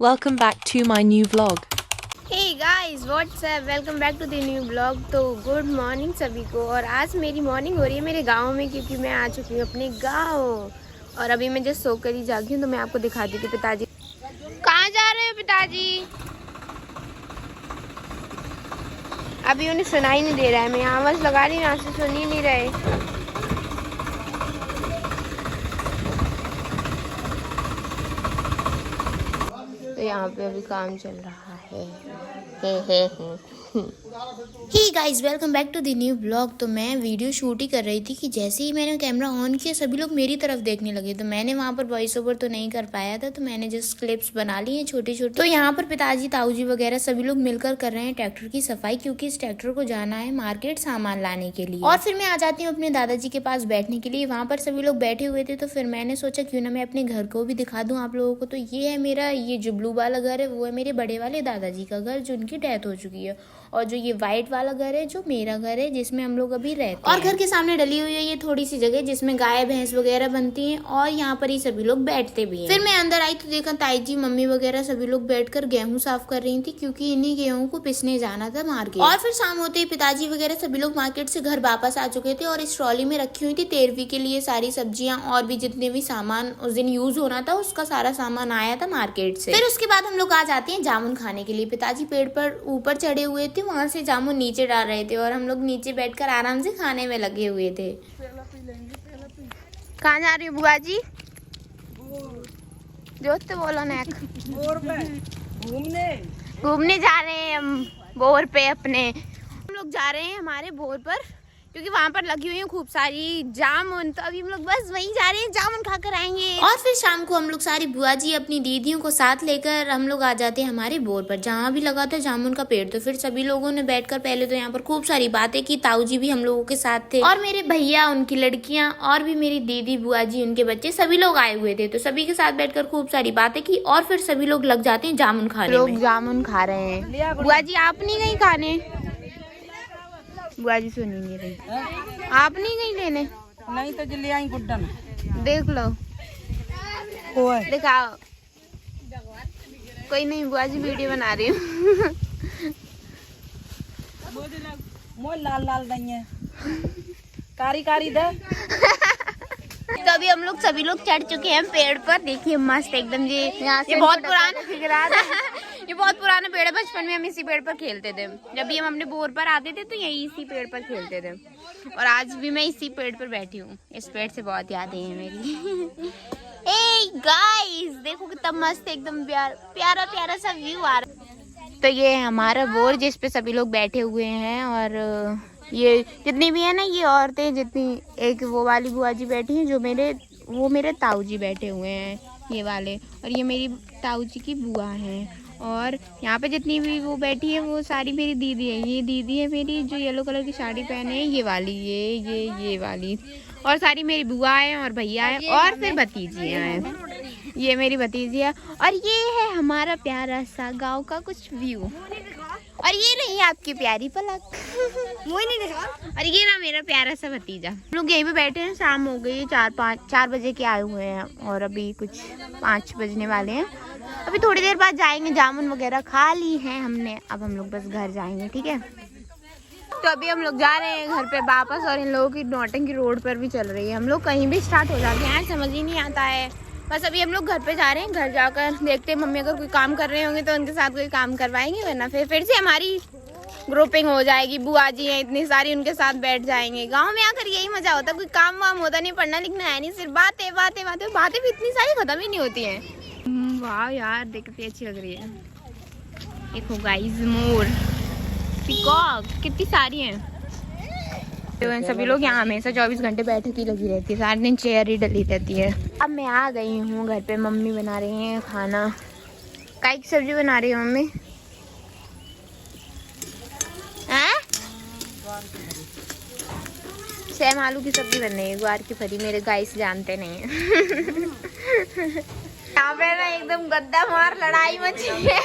Welcome back to my new vlog. Hey guys, what's up? Welcome back to the new vlog। तो good morning सभी को। और आज मेरी मॉर्निंग हो रही है मेरे गांव में, क्योंकि मैं आ चुकी हूँ अपने गांव। और अभी मैं जस्ट सोकर ही जागी हूँ, तो मैं आपको दिखाती हूँ कि पिताजी कहाँ जा रहे हो। पिताजी अभी उन्हें सुनाई नहीं दे रहा है, मैं आवाज़ लगा रही हूँ, यहाँ से सुन ही नहीं रहे। तो यहाँ पे अभी काम चल रहा है। Hey guys, welcome back to the new blog. तो मैं वीडियो शूट ही कर रही थी कि जैसे ही मैंने कैमरा ऑन किया सभी लोग मेरी तरफ देखने लगे। तो मैंने वहाँ पर वॉइस ओवर तो नहीं कर पाया था, तो मैंने जस्ट क्लिप्स बना ली हैं छोटी छोटी। तो यहाँ पर पिताजी ताऊजी वगैरह सभी लोग मिलकर कर रहे हैं ट्रैक्टर की सफाई, क्योंकि इस ट्रैक्टर को जाना है मार्केट सामान लाने के लिए। और फिर मैं आ जाती हूँ अपने दादाजी के पास बैठने के लिए। वहाँ पर सभी लोग बैठे हुए थे, तो फिर मैंने सोचा क्यों ना मैं अपने घर को भी दिखा दूँ आप लोगों को। तो ये है मेरा, ये जो ब्लू वाला घर है वो है मेरे बड़े वाले दादाजी का घर, जो उनकी डेथ हो चुकी है। और जो ये व्हाइट वाला घर है जो मेरा घर है, जिसमें हम लोग अभी रहते हैं। और घर के सामने डली हुई है ये थोड़ी सी जगह जिसमें गाय भैंस वगैरह बनती हैं, और यहाँ पर ही सभी लोग बैठते भी हैं। फिर मैं अंदर आई तो देखा ताई जी मम्मी वगैरह सभी लोग बैठकर गेहूं साफ कर रही थी, क्योंकि इन्हीं गेहूं को पिसने जाना था मार्केट। और फिर शाम होते ही पिताजी वगैरह सभी लोग मार्केट से घर वापस आ चुके थे, और इस ट्रॉली में रखी हुई थी 13वीं के लिए सारी सब्जियां और भी जितने भी सामान उस दिन यूज होना था उसका सारा सामान आया था मार्केट से। फिर उसके बाद हम लोग आ जाते हैं जामुन खाने के लिए। पिताजी पेड़ पर ऊपर चढ़े हुए थे, वहां से जामुन नीचे डाल रहे थे, और हम लोग नीचे बैठकर आराम से खाने में लगे हुए थे। कहाँ जा रही हो बुआ जी? जोत बोलो ना। घूमने जा रहे हैं हम बोर पे अपने। हम लोग जा रहे हैं हमारे बोर पर, क्योंकि वहाँ पर लगी हुई है खूब सारी जामुन। तो अभी हम लोग बस वहीं जा रहे हैं, जामुन खाकर आएंगे। और फिर शाम को हम लोग सारी बुआ जी अपनी दीदियों को साथ लेकर हम लोग आ जाते हैं हमारे बोर पर, जहाँ भी लगा था जामुन का पेड़। तो फिर सभी लोगों ने बैठकर पहले तो यहाँ पर खूब सारी बातें की। ताऊ जी भी हम लोगों के साथ थे, और मेरे भैया, उनकी लड़कियां, और भी मेरी दीदी, बुआ जी, उनके बच्चे सभी लोग आए हुए थे। तो सभी के साथ बैठकर खूब सारी बातें की, और फिर सभी लोग लग जाते हैं जामुन खाने। लोग जामुन खा रहे हैं। बुआ जी आप नहीं गई खाने? बुआ जी सुनी नहीं रही। आप नहीं गई लेने? नहीं तो ले आई गुड्डा में। देख लो, दिखाओ। कोई नहीं, बुआ जी वीडियो बना रही हूँ। मोय लाल लाल नहीं है, कारी कारी दे। तो अभी हम लोग सभी लोग चढ़ चुके हैं पेड़ पर। देखिए मस्त एकदम जी। ये बहुत पुराना ये बहुत पुराना पेड़ है। बचपन में हम इसी पेड़ पर खेलते थे। जब भी हम अपने बोर पर आते थे तो यही इसी पेड़ पर खेलते थे, और आज भी मैं इसी पेड़ पर बैठी हूँ। इस पेड़ से बहुत यादें हैं मेरी। ए गाइस देखो कितना मस्त एकदम प्यारा प्यारा सा व्यू आ रहा है। तो ये है हमारा बोर जिस पे सभी लोग बैठे हुए हैं। और ये जितनी भी है ना, ये औरतें जितनी, एक वो वाली बुआ जी बैठी हैं जो मेरे ताऊ जी बैठे हुए हैं, ये वाले। और ये मेरी ताऊ जी की बुआ हैं। और यहाँ पे जितनी भी वो बैठी है वो सारी मेरी दीदी है। ये दीदी है मेरी जो येलो कलर की साड़ी पहने है, ये वाली, ये वाली। और सारी मेरी बुआ है और भैया है, और फिर भतीजियाँ हैं। ये मेरी भतीजी है। और ये है हमारा प्यारा सा गाँव का कुछ व्यू। और ये रही आपकी प्यारी पलक। मुझे नहीं देखा। और ये ना मेरा प्यारा सा भतीजा। हम लोग यहीं पे बैठे हैं, शाम हो गई, 4 बजे के आए हुए हैं, और अभी कुछ 5 बजने वाले हैं। अभी थोड़ी देर बाद जाएंगे, जामुन वगैरह खा ली हैं हमने। अब हम लोग बस घर जाएंगे, ठीक है। तो अभी हम लोग जा रहे हैं घर पे वापस, और इन लोगों की नौटंकी रोड पर भी चल रही है। हम लोग कहीं भी स्टार्ट हो जाते हैं, समझ ही नहीं आता है। बस अभी हम लोग घर पे जा रहे हैं। घर जाकर देखते हैं, मम्मी अगर कोई काम कर रहे होंगे तो उनके साथ कोई काम करवाएंगे, वरना फिर से हमारी ग्रुपिंग हो जाएगी। बुआ जी हैं इतनी सारी, उनके साथ बैठ जाएंगे। गांव में आकर यही मजा होता है, कोई काम वाम होता नहीं, पढ़ना लिखना है नहीं, सिर्फ बातें बातें बातें बातें भी इतनी सारी खत्म ही नहीं होती हैं। वाह यार, देखते अच्छी लग रही है। देखो गाइस, मोर, पीकॉक कितनी सारी हैं। तो सभी लोग यहाँ हमेशा 24 घंटे बैठक ही लगी रहती है, सारे दिन चेयर ही डली रहती है। अब मैं आ गई हूँ घर पे। मम्मी बना रही हैं खाना। काय की सब्जी बना रही है मम्मी? हैं? सेम आलू की सब्जी बन रही है, ग्वार की फली। मेरे गाइस जानते नहीं है। यहाँ पे ना एकदम गद्दा मार लड़ाई मची है।